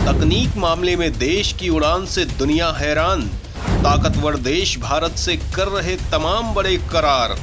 तकनीक मामले में देश की उड़ान से दुनिया हैरान। ताकतवर देश भारत से कर रहे तमाम बड़े करार।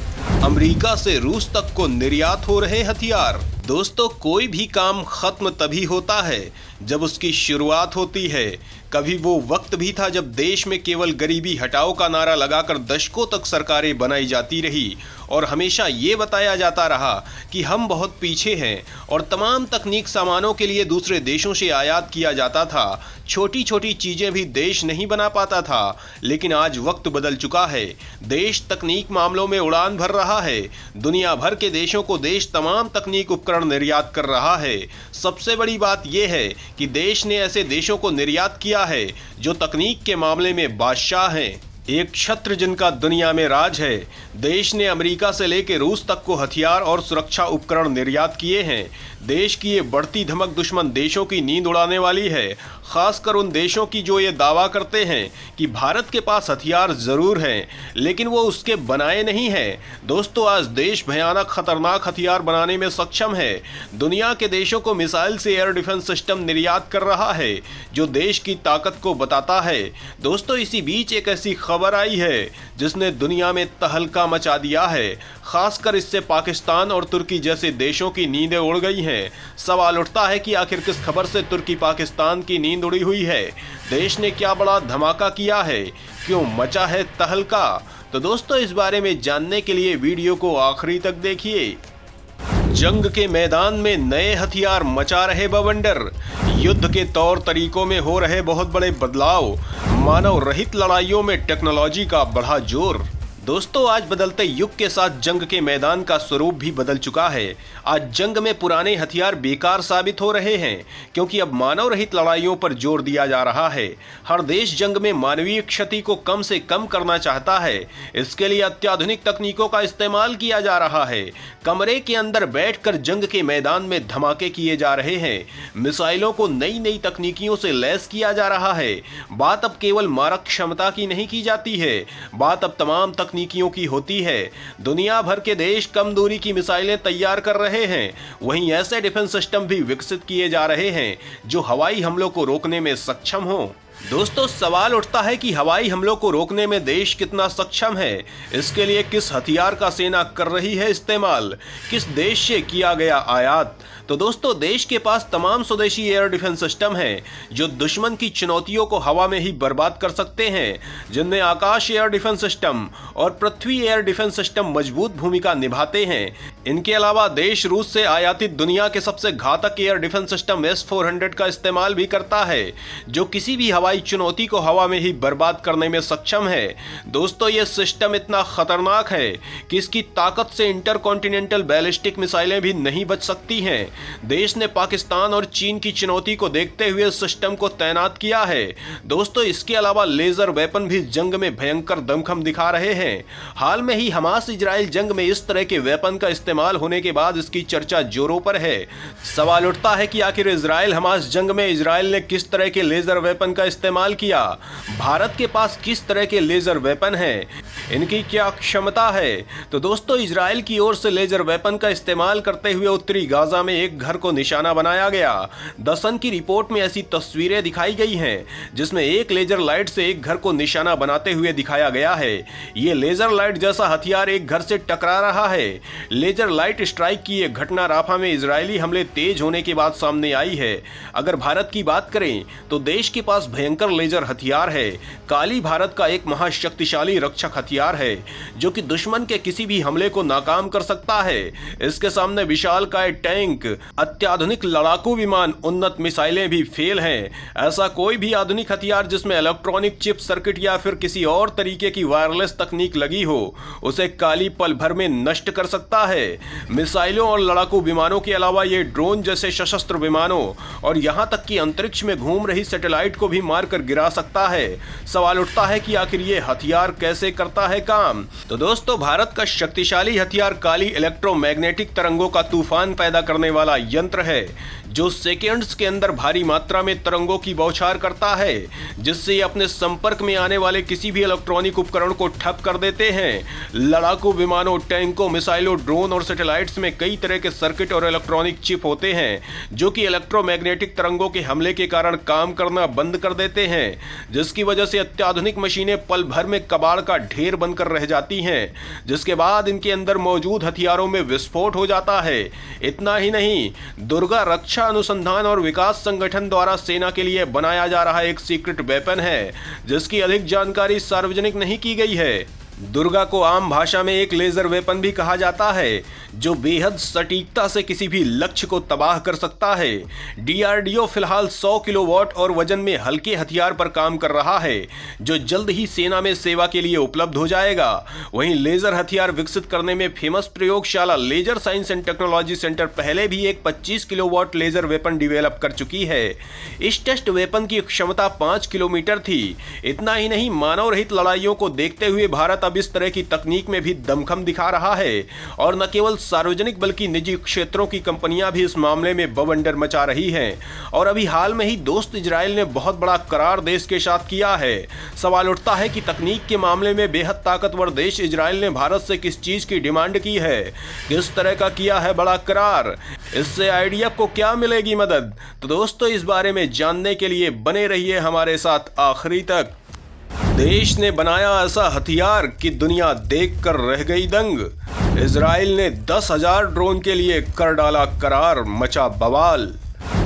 अमेरिका से रूस तक को निर्यात हो रहे हथियार। दोस्तों, कोई भी काम खत्म तभी होता है जब उसकी शुरुआत होती है। कभी वो वक्त भी था जब देश में केवल गरीबी हटाओ का नारा लगाकर दशकों तक सरकारें बनाई जाती रही और हमेशा ये बताया जाता रहा कि हम बहुत पीछे हैं और तमाम तकनीक सामानों के लिए दूसरे देशों से आयात किया जाता था। छोटी छोटी चीजें भी देश नहीं बना पाता था। लेकिन आज वक्त बदल चुका है। देश तकनीक मामलों में उड़ान भर रहा है। दुनिया भर के देशों को देश तमाम तकनीक उपकरण निर्यात कर रहा है। सबसे बड़ी बात यह है कि देश ने ऐसे देशों को निर्यात किया है जो तकनीक के मामले में बादशाह हैं। एक छत्र जिनका दुनिया में राज है। देश ने अमेरिका से लेकर रूस तक को हथियार और सुरक्षा उपकरण निर्यात किए हैं। देश की ये बढ़ती धमक दुश्मन देशों की नींद उड़ाने वाली है, खासकर उन देशों की जो ये दावा करते हैं कि भारत के पास हथियार जरूर हैं लेकिन वो उसके बनाए नहीं हैं। दोस्तों, आज देश भयानक खतरनाक हथियार बनाने में सक्षम है। दुनिया के देशों को मिसाइल से एयर डिफेंस सिस्टम निर्यात कर रहा है जो देश की ताकत को बताता है। दोस्तों, इसी बीच एक ऐसी खबर आई है जिसने दुनिया में तहलका मचा दिया है। खासकर इससे पाकिस्तान और तुर्की जैसे देशों की नींदें उड़ गई हैं। सवाल उठता है कि आखिर किस खबर से तुर्की पाकिस्तान की नींद उड़ी हुई है। देश ने क्या बड़ा धमाका किया है, क्यों मचा है तहलका? तो दोस्तों, इस बारे में जानने के लिए वीडियो को आखिरी तक देखिए। जंग के मैदान में नए हथियार मचा रहे बवंडर। युद्ध के तौर तरीकों में हो रहे बहुत बड़े बदलाव। मानव रहित लड़ाइयों में टेक्नोलॉजी का बढ़ा जोर। दोस्तों, आज बदलते युग के साथ जंग के मैदान का स्वरूप भी बदल चुका है। आज जंग में पुराने हथियार बेकार साबित हो रहे हैं क्योंकि अब मानव रहित लड़ाइयों पर जोर दिया जा रहा है। हर देश जंग में मानवीय क्षति को कम से कम करना चाहता है। इसके लिए अत्याधुनिक तकनीकों का इस्तेमाल किया जा रहा है। कमरे के अंदर बैठकर जंग के मैदान में धमाके किए जा रहे हैं। मिसाइलों को नई नई तकनीकियों से लैस किया जा रहा है। बात अब केवल मारक क्षमता की नहीं की जाती है, बात अब तमाम तकनीकियों की होती है। दुनिया भर के देश कम दूरी की मिसाइलें तैयार कर रहे हैं। वहीं ऐसे डिफेंस सिस्टम भी विकसित किए जा रहे हैं जो हवाई हमलों को रोकने में सक्षम हो। दोस्तों, सवाल उठता है कि हवाई हमलों को रोकने में देश कितना सक्षम है। इसके लिए किस हथियार का सेना कर रही है इस्तेमाल, किस देश से किया गया आयात? तो दोस्तों, देश के पास तमाम स्वदेशी एयर डिफेंस सिस्टम हैं जो दुश्मन की चुनौतियों को हवा में ही बर्बाद कर सकते हैं, जिनमें आकाश एयर डिफेंस सिस्टम और पृथ्वी एयर डिफेंस सिस्टम मजबूत भूमिका निभाते हैं। इनके अलावा देश रूस से आयातित दुनिया के सबसे घातक एयर डिफेंस सिस्टम S-400 का इस्तेमाल भी करता है जो किसी भी हवाई चुनौती को हवा में ही बर्बाद करने में सक्षम है। दोस्तों, यह सिस्टम इतना खतरनाक है कि इसकी ताकत से इंटरकॉन्टिनेंटल बैलिस्टिक मिसाइलें भी नहीं बच सकती हैं। देश ने पाकिस्तान और चीन की चुनौती को देखते हुए इस सिस्टम को तैनात किया है। दोस्तों, इसके अलावा लेजर वेपन भी जंग में भयंकर दमखम दिखा रहे हैं। हाल में ही हमास इजराइल जंग में इस तरह के वेपन का इस्तेमाल होने के बाद इसकी चर्चा जोरों पर है। सवाल उठता है कि आखिर इजराइल हमास जंग में इजराइल ने किस तरह के लेजर वेपन का इस्तेमाल किया? भारत के पास किस तरह के लेजर वेपन हैं? इनकी क्या क्षमता है? तो दोस्तों, इजराइल की ओर से लेजर वेपन का इस्तेमाल करते हुए उत्तरी गाजा में एक घर को निशाना बनाया गया। द सन की रिपोर्ट में ऐसी तस्वीरें दिखाई गई हैं जिसमें एक लेजर लाइट से एक घर को निशाना बनाते हुए दिखाया गया है। ये लेजर लाइट जैसा हथियार एक घर से टकरा रहा है। लेजर लाइट स्ट्राइक की यह घटना राफा में इजरायली हमले तेज होने के बाद सामने आई है। अगर भारत की बात करें तो देश के पास भयंकर लेजर हथियार है। काली भारत का एक महाशक्तिशाली रक्षक हथियार है जो कि दुश्मन के किसी भी हमले को नाकाम कर सकता है। इसके सामने विशालकाय टैंक, अत्याधुनिक लड़ाकू विमान, उन्नत मिसाइलें भी फेल हैं। ऐसा कोई भी आधुनिक हथियार जिसमें इलेक्ट्रॉनिक चिप सर्किट या फिर किसी और तरीके की वायरलेस तकनीक लगी हो, उसे काली पल भर में नष्ट कर सकता है। मिसाइलों और लड़ाकू विमानों के अलावा ये ड्रोन जैसे सशस्त्र विमानों और यहां तक कि अंतरिक्ष में घूम रही सैटेलाइट को भी मारकर गिरा सकता है। सवाल उठता है कि आखिर ये हथियार कैसे करता है काम? तो दोस्तों, भारत का शक्तिशाली हथियार काली इलेक्ट्रोमैग्नेटिक तरंगों का तूफान पैदा करने वाला यंत्र है जो सेकेंड्स के अंदर भारी मात्रा में तरंगों की बौछार करता है, जिससे ये अपने संपर्क में आने वाले किसी भी इलेक्ट्रॉनिक उपकरण को ठप कर देते हैं। लड़ाकू विमानों, टैंकों, मिसाइलों, ड्रोन और सैटेलाइट्स में कई तरह के सर्किट और इलेक्ट्रॉनिक चिप होते हैं, जो कि इलेक्ट्रोमैग्नेटिक तरंगों के हमले के कारण काम करना बंद कर देते हैं, जिसकी वजह से अत्याधुनिक मशीनें पल भर में कबाड़ का ढेर बनकर रह जाती हैं, जिसके बाद इनके अंदर मौजूद हथियारों में विस्फोट हो जाता है। इतना ही नहीं, दुर्गा रक्षा अनुसंधान और विकास संगठन द्वारा सेना के लिए बनाया जा रहा एक सीक्रेट वेपन है, जिसकी अधिक जानकारी सार्वजनिक नहीं की गई है। दुर्गा को आम भाषा में एक लेजर वेपन भी कहा जाता है, जो बेहद सटीकता से किसी भी लक्ष्य को तबाह कर सकता है। डीआरडीओ फिलहाल 100 किलोवाट और वजन में हल्के हथियार पर काम कर रहा है, जो जल्द ही सेना में सेवा के लिए उपलब्ध हो जाएगा। वहीं लेजर हथियार विकसित करने में फेमस प्रयोगशाला laser science and technology centre पहले भी एक 25 किलोवाट लेजर वेपन डिवेलप कर चुकी है। इस टेस्ट वेपन की क्षमता 5 किलोमीटर थी। इतना ही नहीं, मानव रहित लड़ाइयों को देखते हुए भारत अब इस तरह की तकनीक में भी दमखम दिखा रहा है, और न केवल सार्वजनिक बल्कि निजी क्षेत्रों की कंपनियां भी इस मामले में बवंडर मचा रही हैं। और अभी हाल में ही दोस्त इजराइल ने बहुत बड़ा करार देश के साथ किया है। सवाल उठता है कि तकनीक के मामले में बेहद ताकतवर देश इजराइल ने भारत से किस चीज की डिमांड की है, किस तरह का किया है बड़ा करार, इससे आईडीएफ को क्या मिलेगी मदद। तो दोस्तों, इस बारे में जानने के लिए बने रहिए हमारे साथ आखिरी तक। देश ने बनाया ऐसा हथियार कि दुनिया देखकर रह गई दंग। इजराइल ने 10,000 ड्रोन के लिए कर डाला करार, मचा बवाल।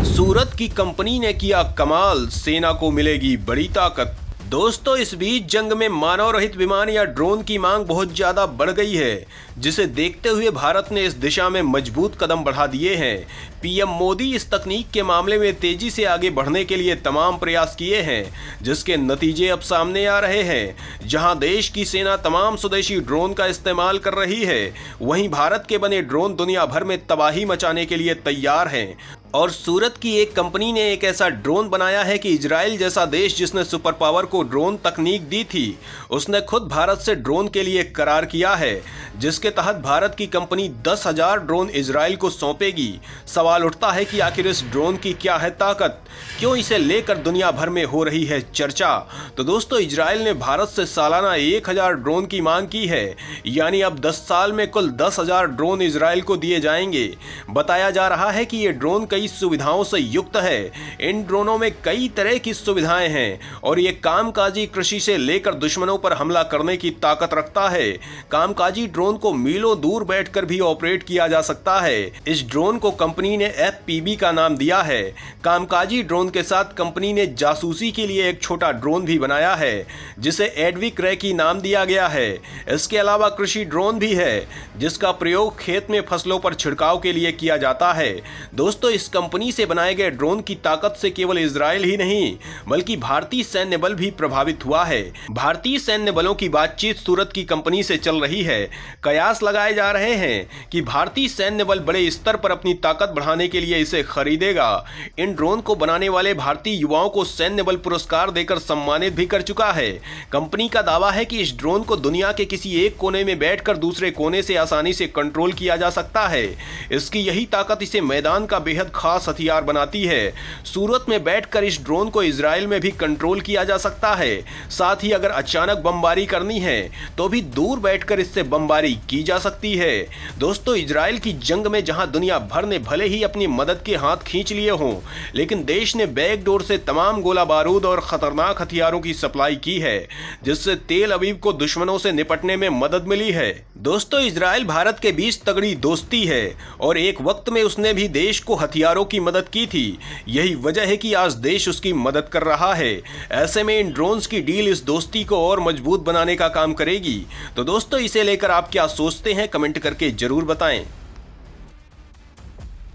सूरत की कंपनी ने किया कमाल, सेना को मिलेगी बड़ी ताकत। दोस्तों, इस बीच जंग में मानव रहित विमान या ड्रोन की मांग बहुत ज्यादा बढ़ गई है, जिसे देखते हुए भारत ने इस दिशा में मजबूत कदम बढ़ा दिए हैं। पीएम मोदी इस तकनीक के मामले में तेजी से आगे बढ़ने के लिए तमाम प्रयास किए हैं, जिसके नतीजे अब सामने आ रहे हैं। जहां देश की सेना तमाम स्वदेशी ड्रोन का इस्तेमाल कर रही है, वहीं भारत के बने ड्रोन दुनिया भर में तबाही मचाने के लिए तैयार हैं। और सूरत की एक कंपनी ने एक ऐसा ड्रोन बनाया है कि इजराइल जैसा देश जिसने सुपर पावर को ड्रोन तकनीक दी थी, उसने खुद भारत से ड्रोन के लिए करार किया है, जिसके तहत भारत की कंपनी 10,000 ड्रोन इजराइल को सौंपेगी। सवाल उठता है कि आखिर इस ड्रोन की क्या है ताकत, क्यों इसे लेकर दुनिया भर में हो रही है चर्चा। तो दोस्तों, इजराइल ने भारत से सालाना 1,000 ड्रोन की मांग की है, यानी अब 10 साल में कुल 10,000 ड्रोन इजराइल को दिए जाएंगे। बताया जा रहा है कि ये ड्रोन कई सुविधाओं से युक्त है। इन ड्रोनों में कई तरह की सुविधाएं हैं और ये कामकाजी कृषि से लेकर दुश्मनों पर हमला करने की ताकत रखता है। कामकाजी ड्रोन को मीलों दूर बैठकर भी ऑपरेट किया जा सकता है। इस ड्रोन को कंपनी ने FPV का नाम दिया है। कामकाजी ड्रोन के साथ कंपनी ने जासूसी के लिए एक छोटा ड्रोन भी बनाया है, जिसे एडविक रैकी नाम दिया गया है। इसके अलावा कृषि ड्रोन भी है, जिसका प्रयोग खेत में फसलों पर छिड़काव के लिए किया जाता है। दोस्तों, इस कंपनी से बनाए गए ड्रोन की ताकत से केवल इजराइल ही नहीं, बल्कि भारतीय सैन्य बल भी प्रभावित हुआ है। भारतीय सैन्य बलों की बातचीत सूरत की कंपनी से चल रही है। कयास लगाए जा रहे हैं कि भारतीय सैन्य बल बड़े स्तर पर अपनी ताकत बढ़ाने के लिए इसे खरीदेगा। इन ड्रोन को बनाने वाले भारतीय युवाओं को सैन्य बल पुरस्कार देकर सम्मानित भी कर चुका है। कंपनी का दावा है कि इस ड्रोन को दुनिया के किसी एक कोने में बैठकर दूसरे कोने से आसानी से कंट्रोल किया जा सकता है। इसकी यही ताकत इसे मैदान का बेहद खास हथियार बनाती है। सूरत में बैठकर इस ड्रोन को इजराइल में भी कंट्रोल किया जा सकता है। साथ ही अगर अचानक बमबारी करनी है तो भी दूर बैठकर इससे बमबारी की जा सकती है। दोस्तों, इजराइल की जंग में जहां दुनिया भर ने भले ही अपनी मदद के हाथ खींच लिए हों, लेकिन देश ने बैकडोर से तमाम गोला बारूद और खतरनाक हथियारों की सप्लाई की है, जिससे तेल अवीव को दुश्मनों से निपटने में मदद मिली है। दोस्तों, इजराइल भारत के बीच तगड़ी दोस्ती है और एक वक्त में उसने भी देश को हथियारों की मदद की थी। यही वजह है कि आज देश उसकी मदद कर रहा है। ऐसे में इन ड्रोन्स की डील इस दोस्ती को और मजबूत बनाने का काम करेगी। तो दोस्तों, इसे लेकर आप क्या सोचते हैं, कमेंट करके जरूर बताएं।